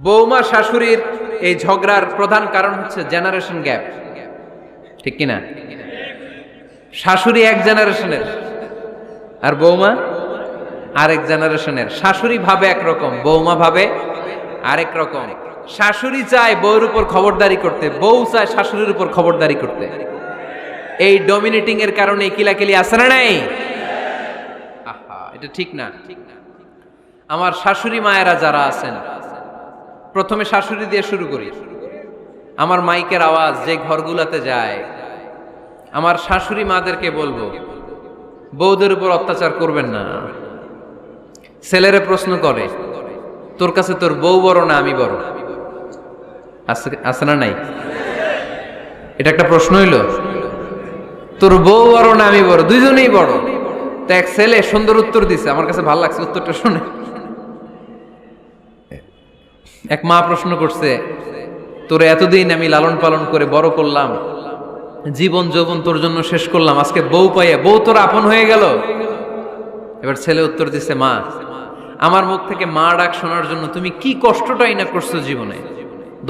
বৌমা শাশুড়ির এই ঝগড়ার প্রধান কারণ হচ্ছে জেনারেশন গ্যাপ, ঠিক কিনা? শাশুড়ি এক জেনারেশনের আর বৌমা আরেক জেনারেশনের। শাশুড়ি ভাবে একরকম, বৌমা ভাবে আরেক রকম। শাশুড়ি চায় বউর উপর খবরদারি করতে, বউ চায় শাশুড়ির উপর খবরদারি করতে। এই ডমিনেটিং এর কারণে কিলাকিলি আছে না নাই? আহা, এটা ঠিক না। আমার শাশুড়ি মায়েরা যারা আছেন, প্রথমে শাশুড়ি দিয়ে শুরু করি। আমার মাইকের আওয়াজ যে ঘরগুলাতে যায়, আমার শাশুড়ি মাদেরকে বলবো, বউদের উপর অত্যাচার করবেন না। ছেলেরা প্রশ্ন করে, তোর কাছে তোর বউ বড় না আমি বড়? আছে না নাই? এটা একটা প্রশ্ন হইল। তোর বউ বড় না আমি বড়? দুইজনেই বড়। তো এক ছেলে সুন্দর উত্তর দিছে, আমার কাছে ভালো লাগছে উত্তরটা শুনে। এক মা প্রশ্ন করছে, তোর এতদিন আমি লালন পালন করে বড় করলাম, জীবন যৌবন তোর জন্য শেষ করলাম, আজকে বউ পাইয়া বউ তোর আপন হয়ে গেল? এবার ছেলে উত্তর দিছে, মা, আমার মুখ থেকে মা ডাক শোনার জন্য তুমি কি কষ্টটাই না করছো জীবনে।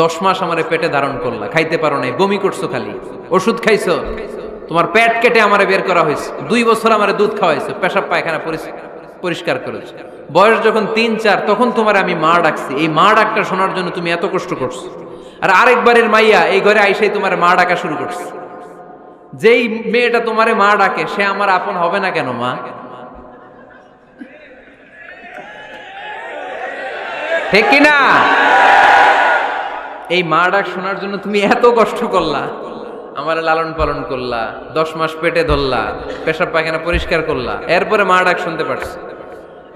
10 মাস আমারে পেটে ধারণ করলা, খাইতে পারো নাই, বমি করছো, খালি ওষুধ খাইছো, তোমার পেট কেটে আমারে বের করা হয়েছে, 2 বছর আমারে দুধ খাওয়াইছো, পেশাব পায়খানা পরিষ্কার করেছো। বয়স যখন 3-4 তখন তোমার আমি মা ডাকছি, এই মা ডাকটা শোনার জন্য তুমি এত কষ্ট করছো। আর আরেকবারের মাইয়া এই ঘরে আইসাই তোমার মা ডাকা শুরু করছে। যেই মেয়েটা তোমারে মা ডাকে সে আমার আপন হবে না কেন মা? ঠিক কিনা? এই মা ডাক শোনার জন্য তুমি এত কষ্ট করলা, আমার লালন পালন করলা, 10 মাস পেটে ধরলা, পেশাব পায়খানা পরিষ্কার করলা, এরপরে মা ডাক শুনতে পারছো।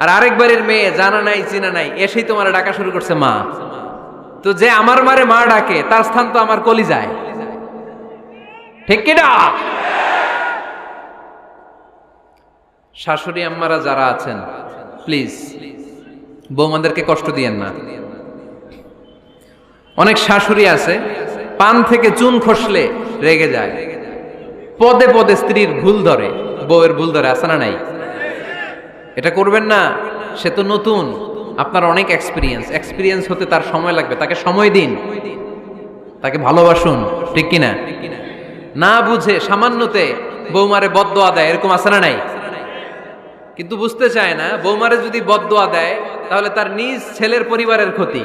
আর আরেকবারের মেয়ে জানা নাই চিনা নাই এসেই তোমার ডাকা শুরু করছে মা। তো যে আমার মারে মা ডাকে তার স্থান তো আমার কলিজায়, ঠিক কিনা? শাশুড়ি আম্মারা যারা আছেন, প্লিজ বৌমাদেরকে কষ্ট দিয়েন না। অনেক শাশুড়ি আছে পান থেকে চুন খসলে রেগে যায়, পদে পদে স্ত্রীর ভুল ধরে, বউয়ের ভুল ধরে, আছে না নাই? এটা করবেন না। সে তো নতুন, আপনার অনেক এক্সপিরিয়েন্স হতে তার সময় লাগবে, তাকে সময় দিন, তাকে ভালোবাসুন, ঠিক কিনা? না বুঝে সামান্যতে বৌমারে বদদোয়া দেয়, এরকম আছে না নাই? কিন্তু বুঝতে চায় না, বৌমারে যদি বদদোয়া দেয় তাহলে তার নিজ ছেলের পরিবারের ক্ষতি,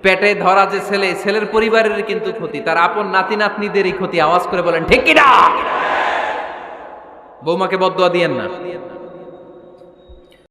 পেটে ধরা যে ছেলে, ছেলের পরিবারের কিন্তু ক্ষতি, তার আপন নাতি নাতনিদেরই ক্ষতি। আওয়াজ করে বলেন ঠিক কিনা? বৌমাকে বদদোয়া দিয়েন না।